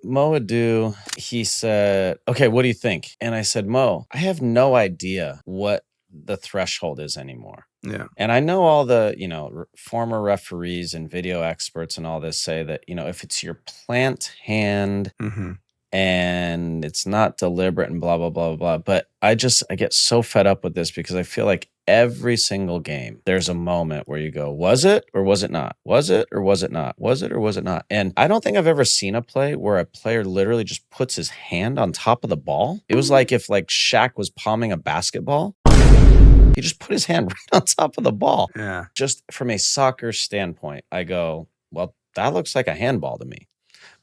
Mo Adu, he said, okay, what do you think? And I said, Mo, I have no idea what the threshold is anymore. Yeah. And I know all the, former referees and video experts and all this say that, if it's your plant hand and it's not deliberate and blah, blah, blah, blah. But I get so fed up with this because I feel like every single game, there's a moment where you go, was it or was it not? Was it or was it not? Was it or was it not? And I don't think I've ever seen a play where a player literally just puts his hand on top of the ball. It was like if Shaq was palming a basketball. He just put his hand right on top of the ball. Yeah. Just from a soccer standpoint, I go, well, that looks like a handball to me.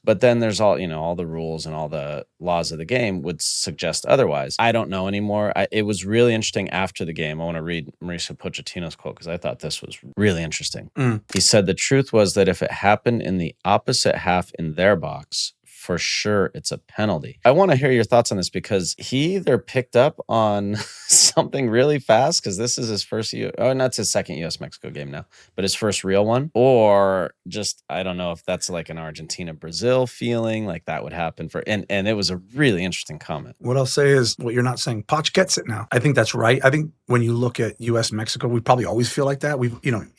But then there's all the rules and all the laws of the game would suggest otherwise. I don't know anymore. It was really interesting after the game. I want to read Mauricio Pochettino's quote because I thought this was really interesting. He said, the truth was that if it happened in the opposite half in their box, for sure it's a penalty. I want to hear your thoughts on this because he either picked up on something really fast because this is his first, not his second U.S.-Mexico game now, but his first real one, or just, I don't know if that's like an Argentina-Brazil feeling, like that would happen and it was a really interesting comment. What I'll say is what you're not saying. Poch gets it now. I think that's right. I think when you look at U.S.-Mexico, we probably always feel like that.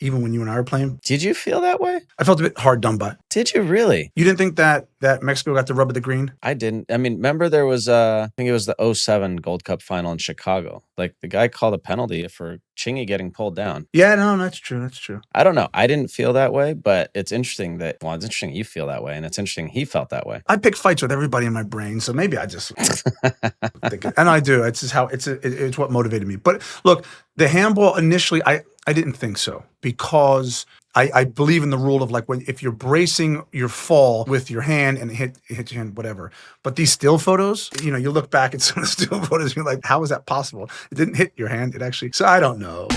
Even when you and I are playing. Did you feel that way? I felt a bit hard done by. Did you really? You didn't think that Mexico got the rub of the green? I didn't. I mean, remember there was, I think it was the 2007 Gold Cup final in Chicago. Like the guy called a penalty for Chingy getting pulled down. Yeah, no, that's true. That's true. I don't know. I didn't feel that way, but it's interesting it's interesting you feel that way, and it's interesting he felt that way. I pick fights with everybody in my brain, so maybe I just think it. And I do. It's just how it's what motivated me. But look, the handball initially, I didn't think so because I believe in the rule of if you're bracing your fall with your hand and it hits your hand, whatever. But these still photos, you look back at some of the still photos, you're like, how is that possible? It didn't hit your hand. It actually, so I don't know.